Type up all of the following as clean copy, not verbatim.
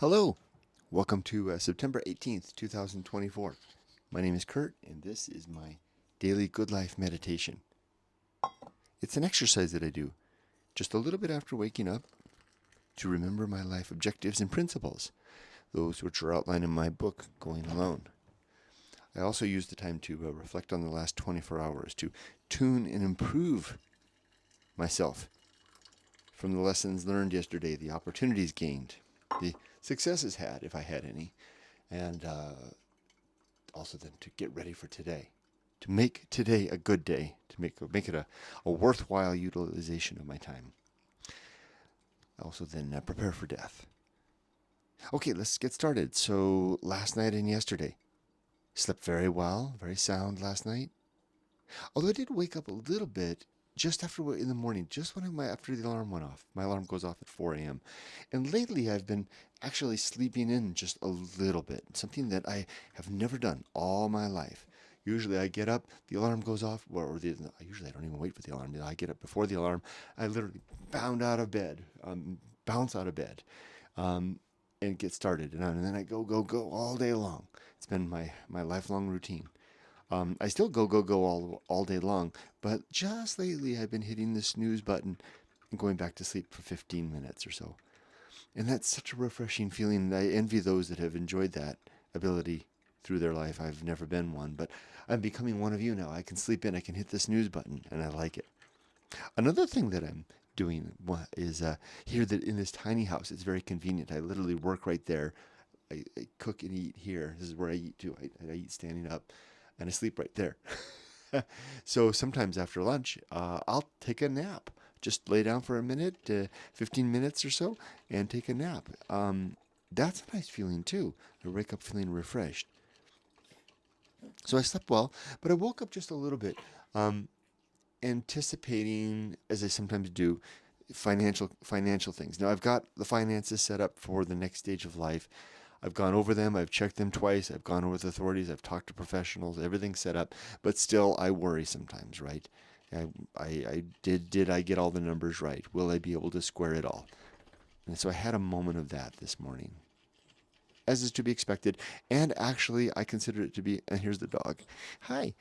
Hello, welcome to September 18th, 2024. My name is Kurt, and this is my daily good life meditation. It's an exercise that I do just a little bit after waking up to remember my life objectives and principles, those which are outlined in my book, Going Alone. I also use the time to reflect on the last 24 hours to tune and improve myself from the lessons learned yesterday, the opportunities gained, the successes had, if I had any, and also then to get ready for today, to make today a good day, to make it a worthwhile utilization of my time. Also then prepare for death. Okay, let's get started. So last night and yesterday, slept very well, very sound last night. Although I did wake up a little bit just in the morning, just after the alarm went off. My alarm goes off at 4 a.m. And lately I've been actually sleeping in just a little bit, something that I have never done all my life. Usually I get up, the alarm goes off, usually I don't even wait for the alarm. I get up before the alarm. I literally bounce out of bed, and get started. And then I go all day long. It's been my lifelong routine. I still go all day long, but just lately I've been hitting the snooze button and going back to sleep for 15 minutes or so. And that's such a refreshing feeling. I envy those that have enjoyed that ability through their life. I've never been one, but I'm becoming one of you now. I can sleep in, I can hit the snooze button, and I like it. Another thing that I'm doing is here that in this tiny house, it's very convenient. I literally work right there. I cook and eat here. This is where I eat too. I eat standing up and I sleep right there. So sometimes after lunch, I'll take a nap. Just lay down for a minute, 15 minutes or so, and take a nap. That's a nice feeling too. I wake up feeling refreshed. So I slept well, but I woke up just a little bit, anticipating, as I sometimes do, financial things. Now I've got the finances set up for the next stage of life. I've gone over them. I've checked them twice. I've gone over with authorities. I've talked to professionals. Everything's set up, but still, I worry sometimes. Right? Did I get all the numbers right? Will I be able to square it all? And so I had a moment of that this morning, as is to be expected. And actually, I consider it to be. And here's the dog. Hi.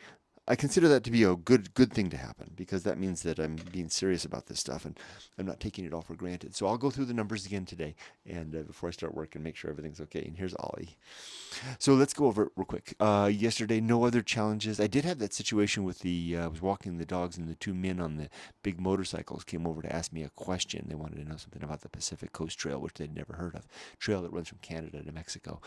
I consider that to be a good thing to happen, because that means that I'm being serious about this stuff and I'm not taking it all for granted. So I'll go through the numbers again today and before I start work, and make sure everything's okay. And here's Ollie. So let's go over it real quick. Yesterday, no other challenges. I did have that situation with I was walking the dogs, and the two men on the big motorcycles came over to ask me a question. They wanted to know something about the Pacific Coast Trail, which they'd never heard of. Trail that runs from Canada to Mexico.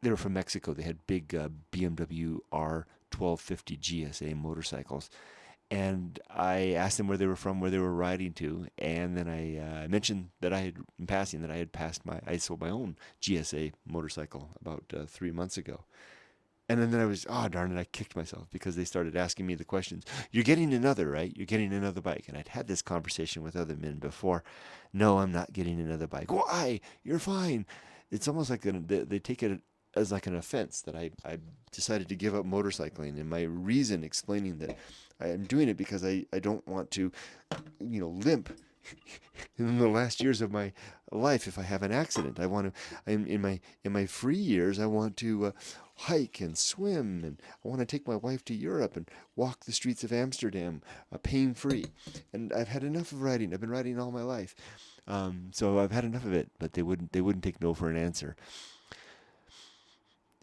They were from Mexico. They had big BMW R1250 GSA motorcycles. And I asked them where they were from, where they were riding to, and then I mentioned that in passing, that I sold my own GSA motorcycle about 3 months ago. And then I was, oh, darn it, I kicked myself because they started asking me the questions. You're getting another, right? You're getting another bike. And I'd had this conversation with other men before. No, I'm not getting another bike. Why? You're fine. It's almost like they take it as like an offense that I decided to give up motorcycling, and my reason explaining that I am doing it because I don't want to, limp in the last years of my life if I have an accident. I want to, in my free years, I want to hike and swim, and I want to take my wife to Europe and walk the streets of Amsterdam pain free. And I've had enough of riding. I've been riding all my life, so I've had enough of it. But they wouldn't take no for an answer.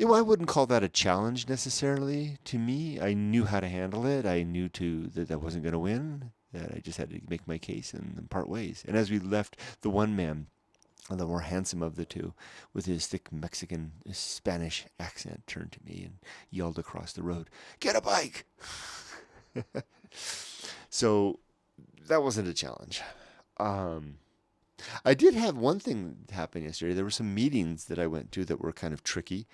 I wouldn't call that a challenge necessarily to me. I knew how to handle it. I knew that I wasn't going to win, that I just had to make my case and part ways. And as we left, the one man, the more handsome of the two, with his thick Mexican Spanish accent, turned to me and yelled across the road, "Get a bike!" So that wasn't a challenge. Um, I did have one thing happen yesterday. There were some meetings that I went to that were kind of tricky.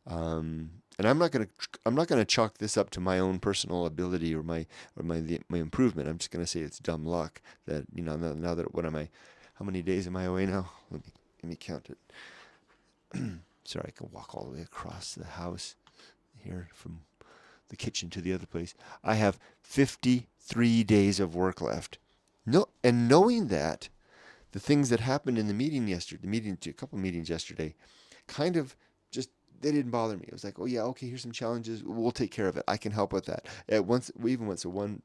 And I'm not gonna chalk this up to my own personal ability or my improvement. I'm just gonna say it's dumb luck that now that what am I? How many days am I away now? Let me count it. Sorry, I can walk all the way across the house here from the kitchen to the other place. I have 53 days of work left. No, and knowing that the things that happened in the meeting yesterday, a couple meetings yesterday, kind of just they didn't bother me. It was like, oh yeah, okay, here's some challenges. We'll take care of it. I can help with that. We even went to one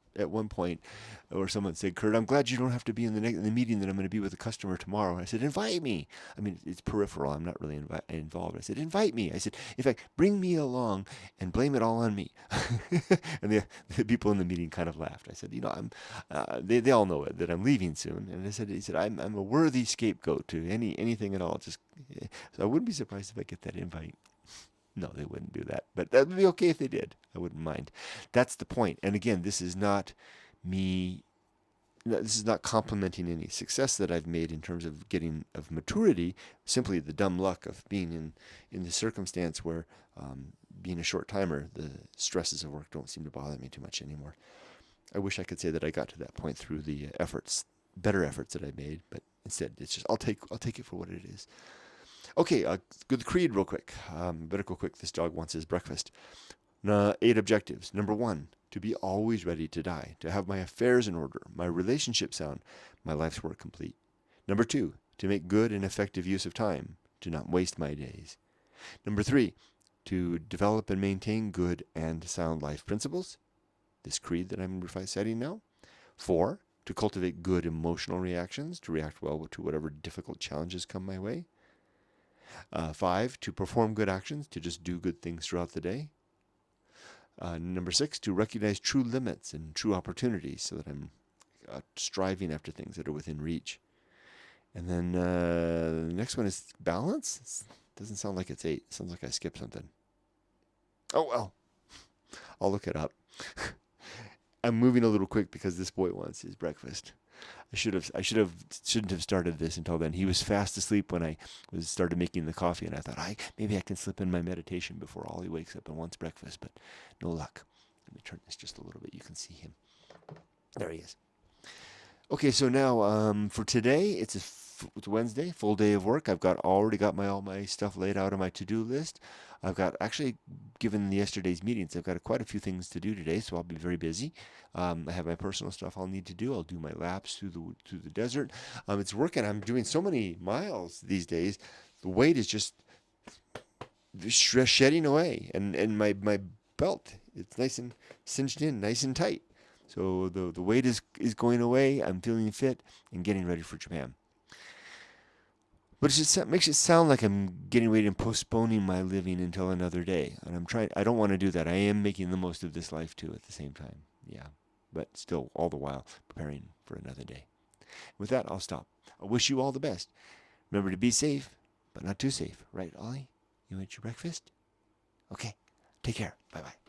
point where someone said, Kurt, I'm glad you don't have to be in the meeting that I'm going to be with a customer tomorrow. I said, invite me. I mean, it's peripheral. I'm not really involved. I said, invite me. I said, in fact, bring me along and blame it all on me. And the people in the meeting kind of laughed. I said, they all know it, that I'm leaving soon. And he said, I'm a worthy scapegoat to anything at all. Just so I wouldn't be surprised if I get that invite. No, they wouldn't do that. But that would be okay if they did. I wouldn't mind. That's the point. And again, this is not me. This is not complimenting any success that I've made in terms of maturity. Simply the dumb luck of being in the circumstance where, being a short timer, the stresses of work don't seem to bother me too much anymore. I wish I could say that I got to that point through the better efforts that I made, but instead, it's just I'll take it for what it is. Okay, go to the creed real quick. Better go quick. This dog wants his breakfast. 8 objectives. Number 1, to be always ready to die, to have my affairs in order, my relationship sound, my life's work complete. Number 2, to make good and effective use of time, to not waste my days. Number 3, to develop and maintain good and sound life principles, this creed that I'm reciting now. 4, to cultivate good emotional reactions, to react well to whatever difficult challenges come my way. 5, to perform good actions, to just do good things throughout the day. Number 6, to recognize true limits and true opportunities so that I'm striving after things that are within reach. And then the next one is balance. It doesn't sound like it's 8. It sounds like I skipped something. Oh, well. I'll look it up. I'm moving a little quick because this boy wants his breakfast. Shouldn't have started this until then. He was fast asleep when I started making the coffee, and I thought, maybe I can slip in my meditation before Ollie wakes up and wants breakfast, but no luck. Let me turn this just a little bit. You can see him. There he is. Okay, so now for today, it's Wednesday, full day of work. I've already got all my stuff laid out on my to-do list. I've got, actually, given yesterday's meetings, I've got quite a few things to do today, so I'll be very busy. I have my personal stuff I'll need to do. I'll do my laps through the desert. It's working. I'm doing so many miles these days. The weight is just shedding away, and my belt, it's nice and cinched in, nice and tight. So the weight is going away. I'm feeling fit and getting ready for Japan. But it makes it sound like I'm getting ready and postponing my living until another day. And I don't want to do that. I am making the most of this life too at the same time. Yeah. But still, all the while, preparing for another day. With that, I'll stop. I wish you all the best. Remember to be safe, but not too safe. Right, Ollie? You ate your breakfast? Okay. Take care. Bye-bye.